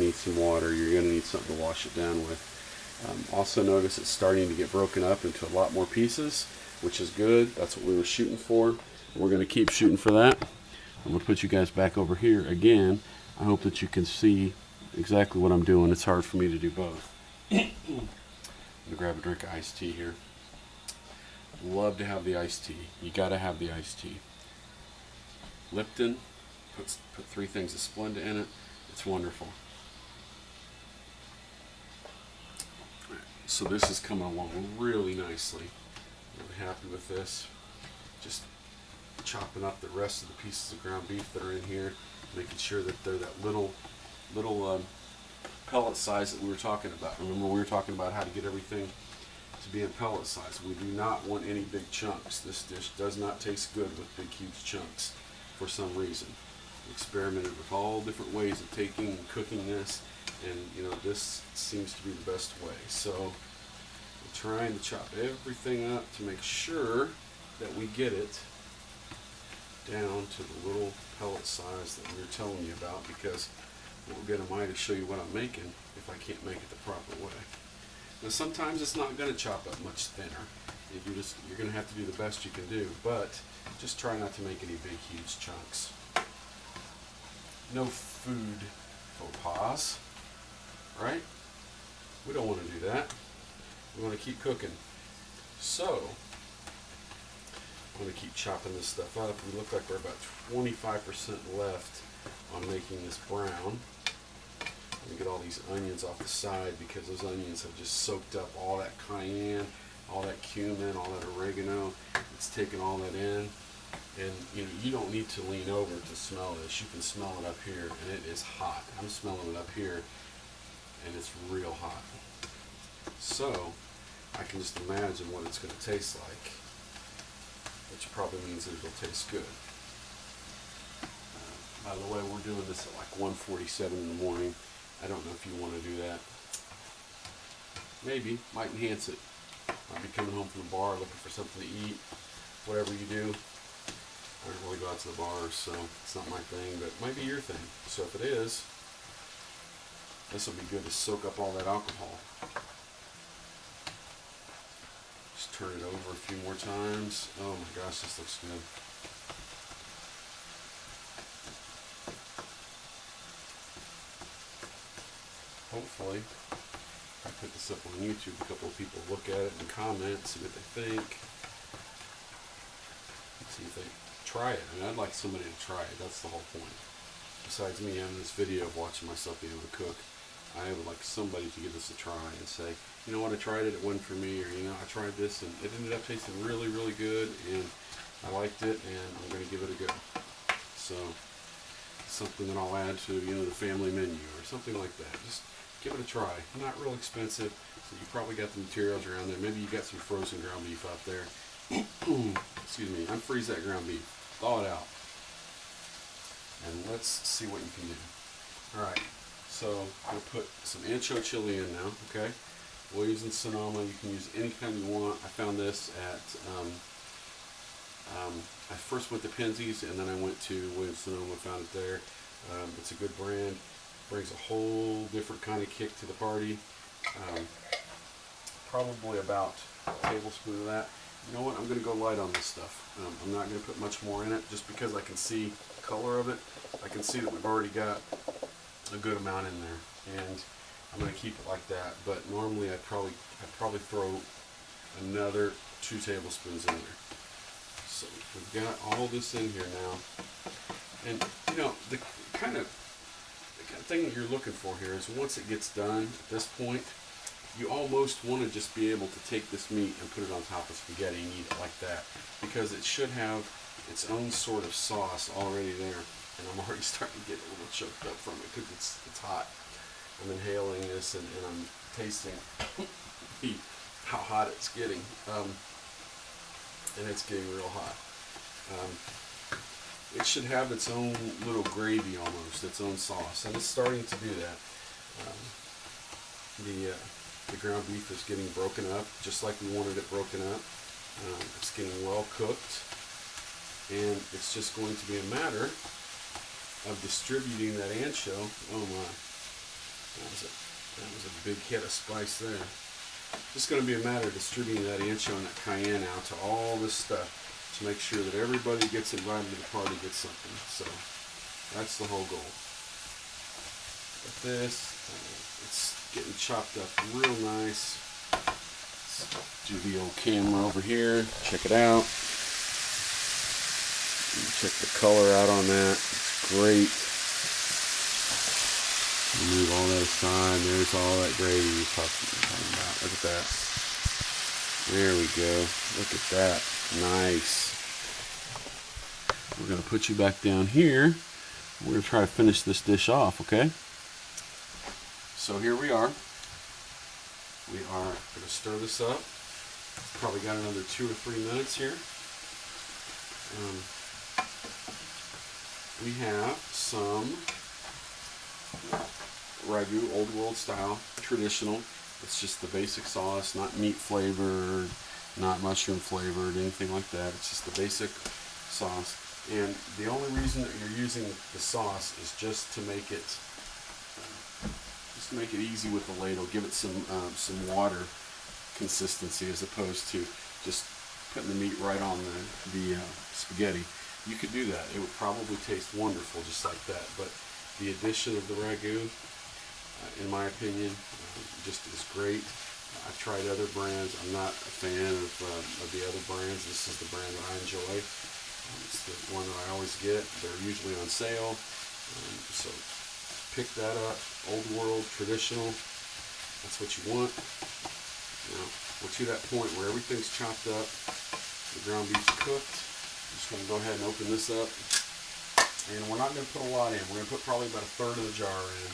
need some water. You're going to need something to wash it down with. Also notice it's starting to get broken up into a lot more pieces, which is good. That's what we were shooting for. We're going to keep shooting for that. I'm going to put you guys back over here again. I hope that you can see exactly what I'm doing. It's hard for me to do both. I'm going to grab a drink of iced tea here. Love to have the iced tea. You got to have the iced tea. Lipton, put 3 things of Splenda in it. It's wonderful. So this is coming along really nicely. Really happy with this. Just chopping up the rest of the pieces of ground beef that are in here, making sure that they're that little pellet size that we were talking about. Remember, we were talking about how to get everything to be in pellet size. We do not want any big chunks. This dish does not taste good with big, huge chunks for some reason. We experimented with all different ways of taking and cooking this, and this seems to be the best way. So we're trying to chop everything up to make sure that we get it down to the little pellet size that we were telling you about, because what we're going to show you what I'm making if I can't make it the proper way. Now sometimes it's not going to chop up much thinner. You're going to have to do the best you can do, but just try not to make any big, huge chunks. No food faux pas, right? We don't want to do that. We want to keep cooking. So I'm going to keep chopping this stuff up. We look like we're about 25% left on making this brown. I'm going to get all these onions off the side, because those onions have just soaked up all that cayenne, all that cumin, all that oregano. It's taken all that in. And you don't need to lean over to smell this. You can smell it up here, and it is hot. I'm smelling it up here, and it's real hot. So I can just imagine what it's going to taste like, which probably means that it'll taste good. By the way, we're doing this at like 1:47 in the morning. I don't know if you want to do that. Maybe, might enhance it. Might be coming home from the bar looking for something to eat. Whatever you do. I don't really go out to the bars, so it's not my thing, but it might be your thing. So if it is, this will be good to soak up all that alcohol. Just turn it over a few more times. Oh my gosh, this looks good. Hopefully, if I put this up on YouTube, a couple of people look at it and comment, see what they think. See if they try it. I mean, I'd like somebody to try it. That's the whole point. Besides me having this video of watching myself be able to cook, I would like somebody to give this a try and say, you know what, I tried it, it wasn't for me, or I tried this and it ended up tasting really, really good, and I liked it, and I'm going to give it a go. So, something that I'll add to, the family menu or something like that. Just give it a try. Not real expensive, so you probably got the materials around there. Maybe you got some frozen ground beef out there. Excuse me, unfreeze that ground beef. Thaw it out. And let's see what you can do. Alright, so I'm going to put some ancho chili in now, okay? Williams and Sonoma, you can use any kind you want. I found this at, I first went to Penzeys, and then I went to Williams Sonoma, found it there. It's a good brand. Brings a whole different kind of kick to the party. Probably about a tablespoon of that. You know what, I'm going to go light on this stuff. I'm not going to put much more in it, just because I can see the color of it. I can see that we've already got a good amount in there, and I'm going to keep it like that. But normally I'd probably throw another 2 tablespoons in there. So we've got all this in here now, and the kind of thing that you're looking for here is, once it gets done at this point, you almost want to just be able to take this meat and put it on top of spaghetti and eat it like that, because it should have its own sort of sauce already there. And I'm already starting to get a little choked up from it, because it's hot. I'm inhaling this, and I'm tasting how hot it's getting, and it's getting real hot. It should have its own little gravy almost, its own sauce, and it's starting to do that. The ground beef is getting broken up, just like we wanted it broken up. It's getting well cooked, and it's just going to be a matter of distributing that ancho. Oh my! was a big hit of spice there. Just going to be a matter of distributing that ancho and that cayenne out to all this stuff to make sure that everybody gets invited to the party gets something. So that's the whole goal. But this, it's getting chopped up real nice. Let's do the old camera over here. Check it out. Check the color out on that. It's great. Move all that aside. There's all that gravy we were talking about. Look at that. There we go. Look at that. Nice. We're going to put you back down here. We're going to try to finish this dish off, okay? So here we are. We are going to stir this up. Probably got another 2 or 3 minutes here. We have some ragu, old world style, traditional. It's just the basic sauce, not meat flavored, not mushroom flavored, anything like that. It's just the basic sauce. And the only reason that you're using the sauce is just to make it easy with the ladle. Give it some water consistency as opposed to just putting the meat right on the spaghetti. You could do that. It would probably taste wonderful just like that. But the addition of the ragu, in my opinion, just is great. I've tried other brands. I'm not a fan of the other brands. This is the brand that I enjoy. It's the one that I always get. They're usually on sale. So pick that up. Old world, traditional. That's what you want. Now, we're to that point where everything's chopped up. The ground beef's cooked. I'm just going to go ahead and open this up. And we're not going to put a lot in. We're going to put probably about 1/3 of the jar in.